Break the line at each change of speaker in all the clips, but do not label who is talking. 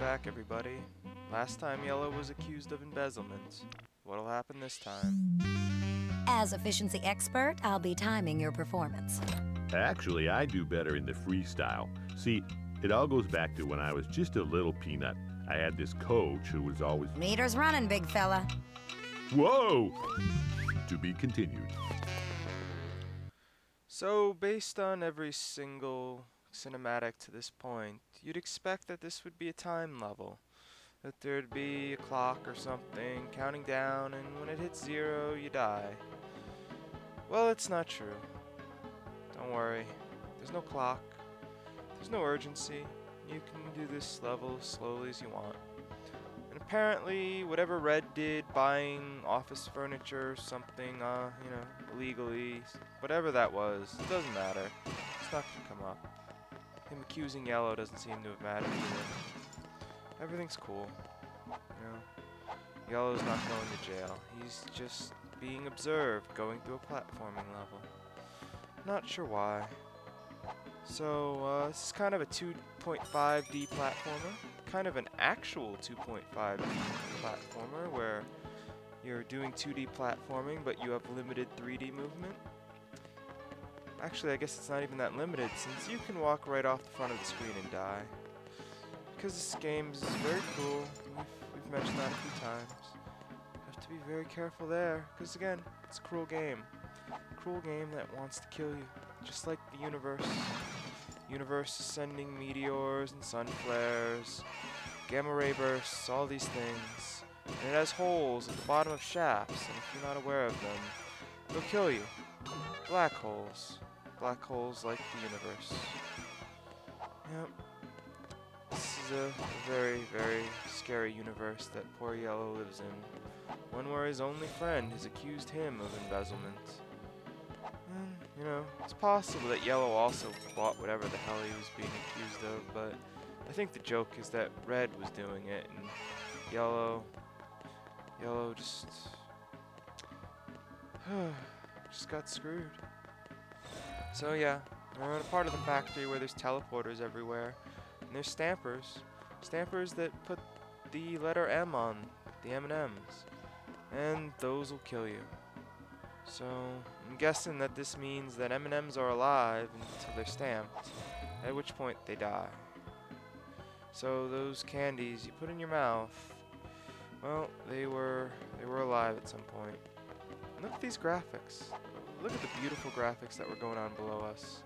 back, everybody. Last time Yellow was accused of embezzlement. What'll happen this time?
As efficiency expert, I'll be timing your performance.
Actually, I do better in the freestyle. See, it all goes back to when I was just a little peanut. I had this coach who was always...
Meter's running, big fella.
Whoa! To be continued.
So, based on every single cinematic to this point, you'd expect that this would be a time level. That there'd be a clock or something counting down, and when it hits 0, you die. Well, it's not true. Don't worry. There's no clock. There's no urgency. You can do this level as slowly as you want. And apparently, whatever Red did, buying office furniture or something, illegally, whatever that was, it doesn't matter. It's not gonna come up. Him accusing Yellow doesn't seem to have mattered either. Everything's cool. Yellow's not going to jail. He's just being observed going through a platforming level. Not sure why. So, this is kind of a 2.5D platformer. Kind of an actual 2.5D platformer where you're doing 2D platforming, but you have limited 3D movement. Actually, I guess it's not even that limited, since you can walk right off the front of the screen and die. Because this game is very cool. We've mentioned that a few times. You have to be very careful there, because again, it's a cruel game. A cruel game that wants to kill you, just like the universe. Universe is sending meteors and sun flares, gamma ray bursts, all these things. And it has holes at the bottom of shafts, and if you're not aware of them, they'll kill you. Black holes. Black holes like the universe. Yep. This is a very, very scary universe that poor Yellow lives in. One where his only friend has accused him of embezzlement. And, it's possible that Yellow also bought whatever the hell he was being accused of, but I think the joke is that Red was doing it, and Yellow just got screwed. So yeah, we're in a part of the factory where there's teleporters everywhere, and there's stampers. Stampers that put the letter M on the M&Ms, and those will kill you. So I'm guessing that this means that M&Ms are alive until they're stamped, at which point they die. So those candies you put in your mouth, well, they were alive at some point. And look at these graphics. Look at the beautiful graphics that were going on below us.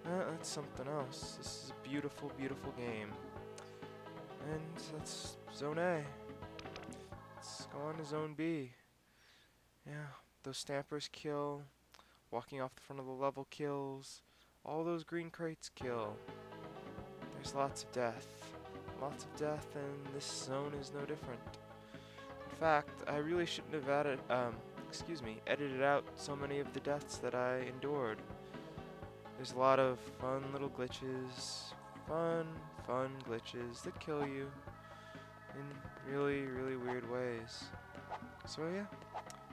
That's something else. This is a beautiful, beautiful game. And that's Zone A. Let's go on to Zone B. Yeah, those stampers kill. Walking off the front of the level kills. All those green crates kill. There's lots of death. Lots of death, and this zone is no different. In fact, I really shouldn't have edited out so many of the deaths that I endured. There's a lot of fun little glitches, fun glitches that kill you in really, really weird ways. So yeah,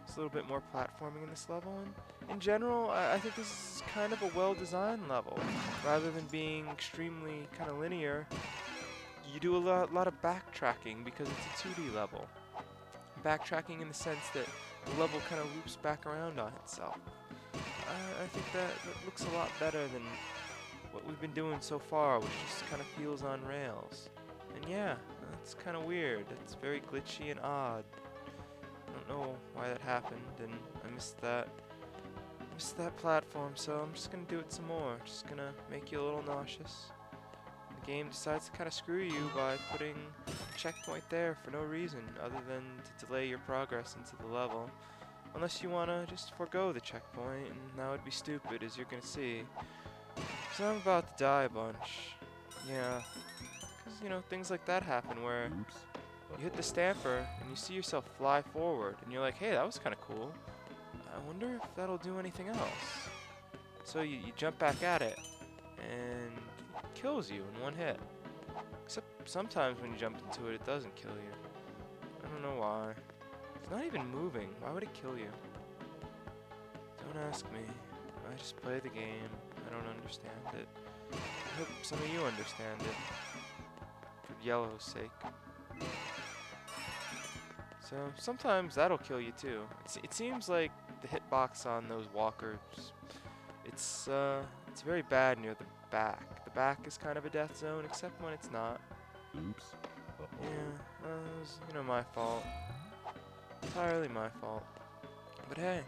it's a little bit more platforming in this level, and in general, I think this is kind of a well-designed level. Rather than being extremely kind of linear, you do a lot of backtracking because it's a 2D level. Backtracking in the sense that the level kind of loops back around on itself. I think that looks a lot better than what we've been doing so far, which just kind of feels on rails. And yeah, that's kind of weird. It's very glitchy and odd. I don't know why that happened, and I missed that platform, so I'm just gonna do it some more. Just gonna make you a little nauseous. The game decides to kind of screw you by putting a checkpoint there for no reason other than to delay your progress into the level. Unless you want to just forego the checkpoint, and that would be stupid, as you're going to see. So I'm about to die a bunch. Yeah. Because, things like that happen where you hit the stamper and you see yourself fly forward, and you're like, hey, that was kind of cool. I wonder if that'll do anything else. So you jump back at it, and it kills you in one hit. Except sometimes when you jump into it, it doesn't kill you. I don't know why. It's not even moving. Why would it kill you? Don't ask me. I just play the game. I don't understand it. I hope some of you understand it. For yellow's sake. So sometimes that'll kill you too. It seems like the hitbox on those walkers, it's very bad near the back. The back is kind of a death zone, except when it's not.
Oops.
Yeah, it was, my fault. Entirely my fault. But hey,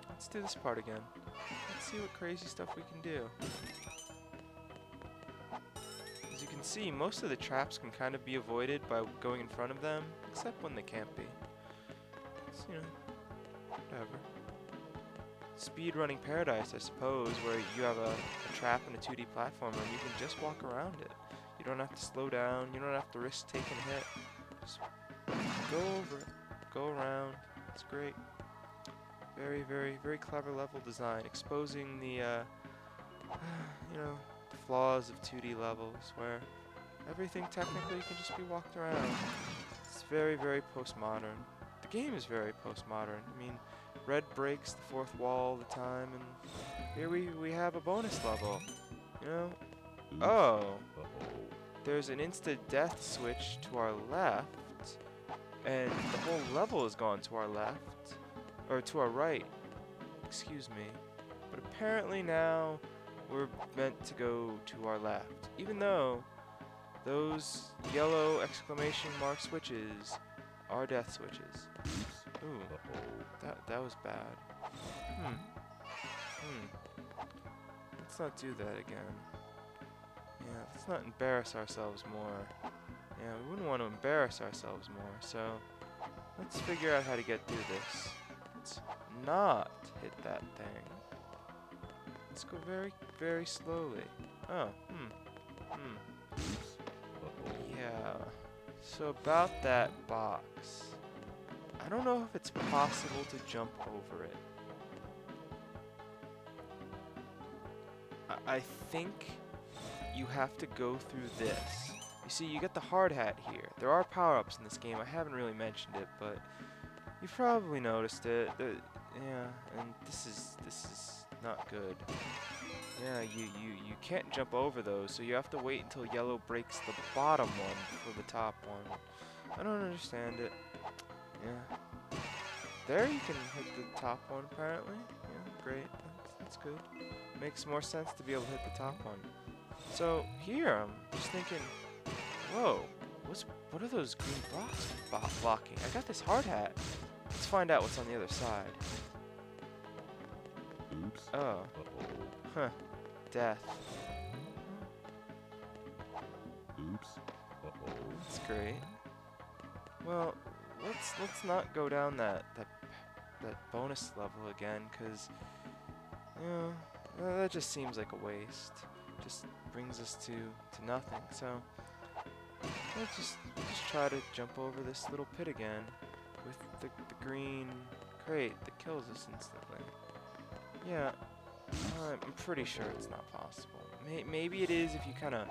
let's do this part again. Let's see what crazy stuff we can do. As you can see, most of the traps can kind of be avoided by going in front of them, except when they can't be. It's, whatever. Speedrunning paradise, I suppose, where you have a trap in a 2D platformer and you can just walk around it. You don't have to slow down, you don't have to risk taking a hit. Just go over it, go around. It's great. Very, very, very clever level design, exposing the, the flaws of 2D levels, where everything technically can just be walked around. It's very, very postmodern. The game is very postmodern. I mean, Red breaks the fourth wall all the time, and here we have a bonus level.
Oops.
Oh, there's an instant death switch to our left, and the whole level has gone to our left, or to our right, excuse me. But apparently now we're meant to go to our left, even though those yellow exclamation mark switches are death switches. Ooh, that was bad. Let's not do that again. Yeah, let's not embarrass ourselves more. Yeah, we wouldn't want to embarrass ourselves more, so let's figure out how to get through this. Let's not hit that thing. Let's go very, very slowly. Oh, Yeah, so about that box. I don't know if it's possible to jump over it. I think you have to go through this. You see, you get the hard hat here. There are power-ups in this game. I haven't really mentioned it, but you've probably noticed it. Yeah, and this is not good. Yeah, you can't jump over those, so you have to wait until yellow breaks the bottom one for the top one. I don't understand it. Yeah. There you can hit the top one, apparently. Yeah, great. That's good. Makes more sense to be able to hit the top one. So here, I'm just thinking, whoa, what are those green blocks blocking? I got this hard hat. Let's find out what's on the other side.
Oops.
Oh. Huh. Death.
Oops.
That's great. Well, let's not go down that bonus level again, cause that just seems like a waste. Just brings us to nothing. So we'll just try to jump over this little pit again with the green crate that kills us instantly. Yeah, I'm pretty sure it's not possible. Maybe it is if you kind of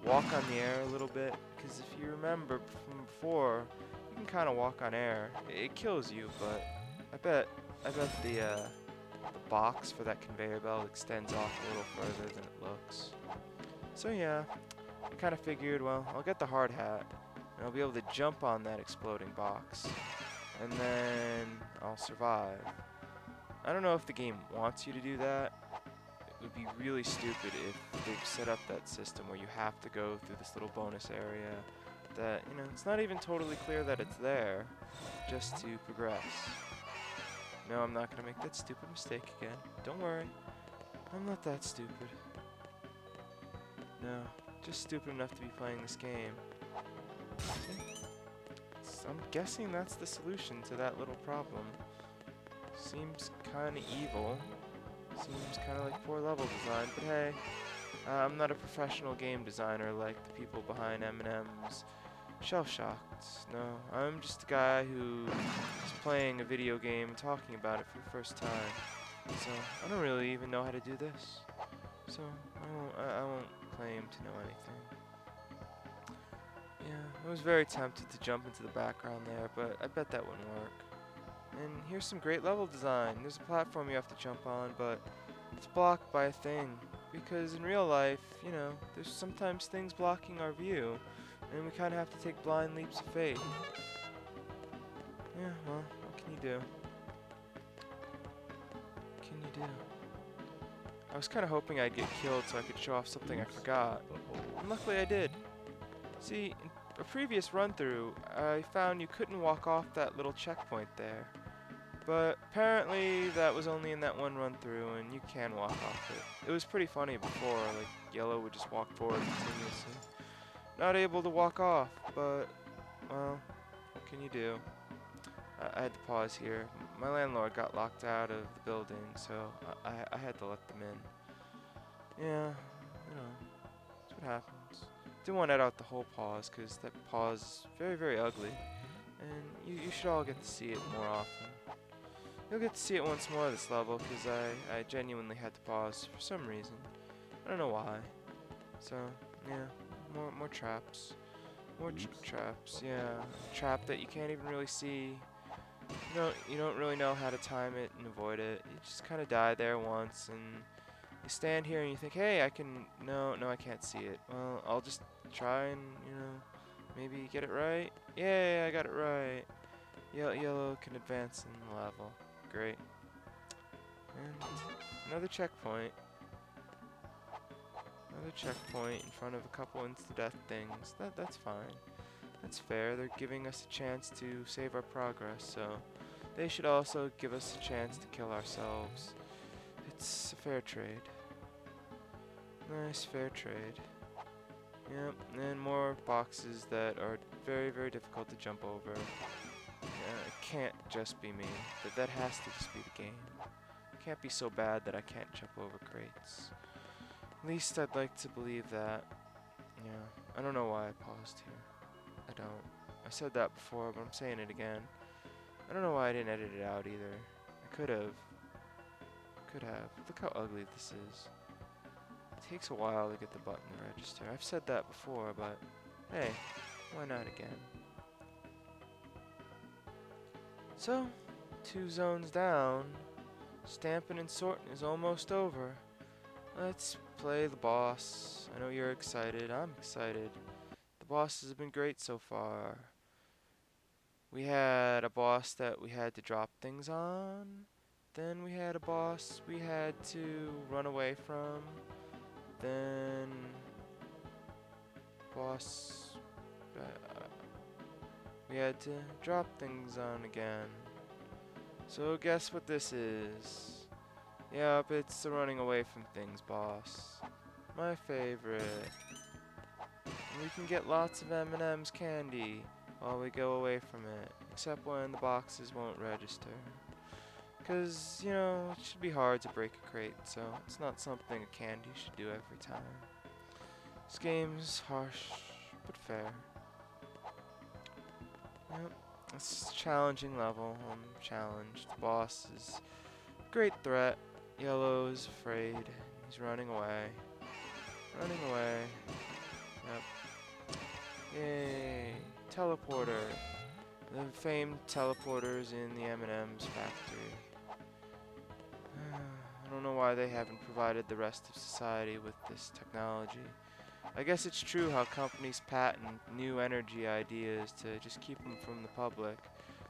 walk on the air a little bit, because if you remember from before, you can kind of walk on air. It kills you, but I bet the box for that conveyor belt extends off a little further than it looks. So yeah, I kind of figured, well, I'll get the hard hat, and I'll be able to jump on that exploding box, and then I'll survive. I don't know if the game wants you to do that. It would be really stupid if they've set up that system where you have to go through this little bonus area that, it's not even totally clear that it's there, just to progress. No, I'm not going to make that stupid mistake again. Don't worry. I'm not that stupid. No, just stupid enough to be playing this game. See? So I'm guessing that's the solution to that little problem. Seems kind of evil. Seems kind of like poor level design, but hey, I'm not a professional game designer like the people behind M&M's Shell Shocked. No, I'm just a guy who is playing a video game and talking about it for the first time. So I don't really even know how to do this. So I won't claim to know anything. Yeah, I was very tempted to jump into the background there, but I bet that wouldn't work. And here's some great level design. There's a platform you have to jump on, but it's blocked by a thing. Because in real life, there's sometimes things blocking our view. And we kind of have to take blind leaps of faith. Yeah, well, what can you do? What can you do? I was kind of hoping I'd get killed so I could show off something I forgot. And luckily I did. See, in a previous run-through, I found you couldn't walk off that little checkpoint there. But apparently that was only in that one run-through, and you can walk off it. It was pretty funny before, like Yellow would just walk forward continuously. Not able to walk off, but, well, what can you do? I had to pause here. My landlord got locked out of the building, so I had to let them in. Yeah, you know, that's what happens. Didn't want to edit out the whole pause, because that pause is very, very ugly. And you should all get to see it more often. You'll get to see it once more this level, because I genuinely had to pause for some reason. I don't know why. So, yeah, more traps. More traps, yeah. Trap that you can't even really see. You don't really know how to time it and avoid it. You just kind of die there once, and you stand here and you think, hey, I can... No, I can't see it. Well, I'll just try and, maybe get it right. Yay, I got it right. Yellow can advance in the level. Great. And another checkpoint. Another checkpoint in front of a couple insta-death things. That's fine. That's fair. They're giving us a chance to save our progress, so they should also give us a chance to kill ourselves. It's a fair trade. Nice fair trade. Yep, and more boxes that are very, very difficult to jump over. It can't just be me. That has to just be the game. It can't be so bad that I can't jump over crates. At least I'd like to believe that. Yeah, I don't know why I paused here. I don't. I said that before, but I'm saying it again. I don't know why I didn't edit it out either. I could have. Look how ugly this is. It takes a while to get the button to register. I've said that before, but hey, why not again? So, 2 zones down. Stamping and sorting is almost over. Let's play the boss. I know you're excited. I'm excited. The bosses have been great so far. We had a boss that we had to drop things on. Then we had a boss we had to run away from. Then boss we had to drop things on again. So guess what this is? Yep, it's the running away from things boss. My favorite. We can get lots of M&M's candy while we go away from it, except when the boxes won't register. Because, it should be hard to break a crate, so it's not something a candy should do every time. This game's harsh, but fair. Yep, it's a challenging level. I'm challenged. The boss is a great threat. Yellow is afraid. He's running away. Running away. Yep. Yay. Teleporter. The famed teleporters in the M&M's factory. I don't know why they haven't provided the rest of society with this technology. I guess it's true how companies patent new energy ideas to just keep them from the public,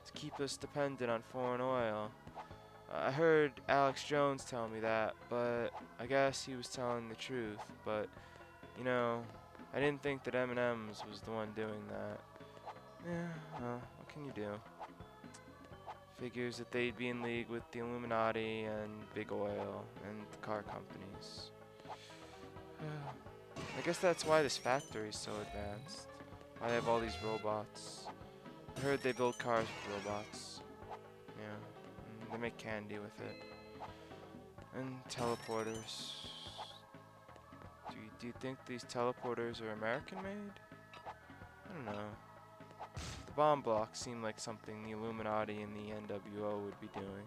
to keep us dependent on foreign oil. I heard Alex Jones tell me that, but I guess he was telling the truth. But, I didn't think that M&M's was the one doing that. Yeah, well, what can you do? Figures that they'd be in league with the Illuminati and Big Oil and the car companies. I guess that's why this factory is so advanced. Why they have all these robots. I heard they build cars with robots. Yeah, and they make candy with it. And teleporters. Do you think these teleporters are American made? I don't know. The bomb blocks seem like something the Illuminati and the NWO would be doing.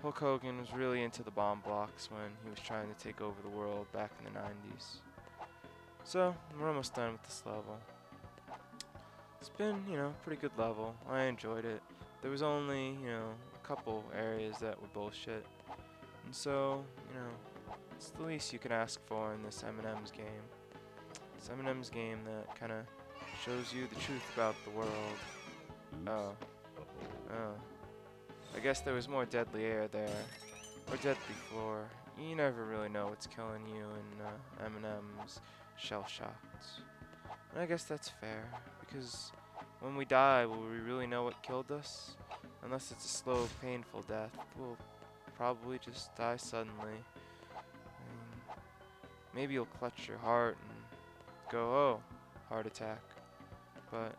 Hulk Hogan was really into the bomb blocks when he was trying to take over the world back in the 90s. So, we're almost done with this level. It's been, a pretty good level. I enjoyed it. There was only, a couple areas that were bullshit. And so, it's the least you can ask for in this M&M's game. This M&M's game that kind of Shows you the truth about the world. Oh. Oh. I guess there was more deadly air there. Or deadly floor. You never really know what's killing you in M&M's Shell Shocked. And I guess that's fair, because when we die, will we really know what killed us? Unless it's a slow, painful death, we'll probably just die suddenly. I mean, maybe you'll clutch your heart and go, oh, heart attack. But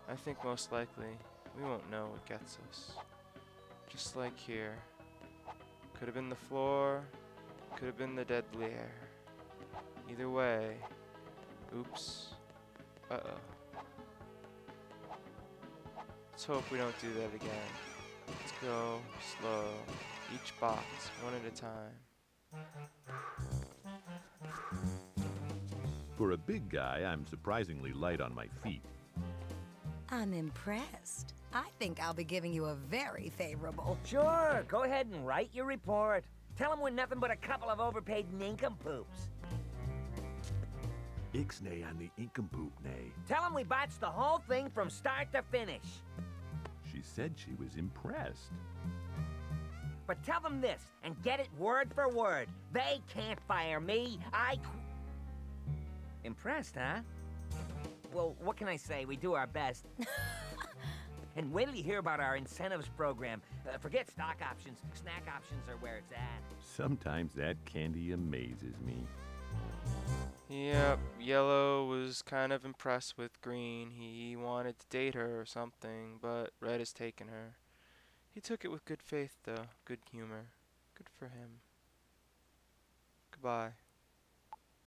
I think most likely we won't know what gets us. Just like here. Could have been the floor, could have been the deadly air. Either way, oops. Uh-oh. Let's hope we don't do that again. Let's go slow, each box, one at a time.
For a big guy, I'm surprisingly light on my feet.
I'm impressed. I think I'll be giving you a very favorable.
Sure, go ahead and write your report. Tell them we're nothing but a couple of overpaid nincompoops.
Ixnay on the Incompoop-nay.
Tell them we botched the whole thing from start to finish.
She said she was impressed.
But tell them this, and get it word for word. They can't fire me. Impressed, huh? Well, what can I say? We do our best. And wait till you hear about our incentives program. Forget stock options. Snack options are where it's at.
Sometimes that candy amazes me.
Yep, Yellow was kind of impressed with Green. He wanted to date her or something, but Red has taken her. He took it with good faith, though. Good humor. Good for him. Goodbye.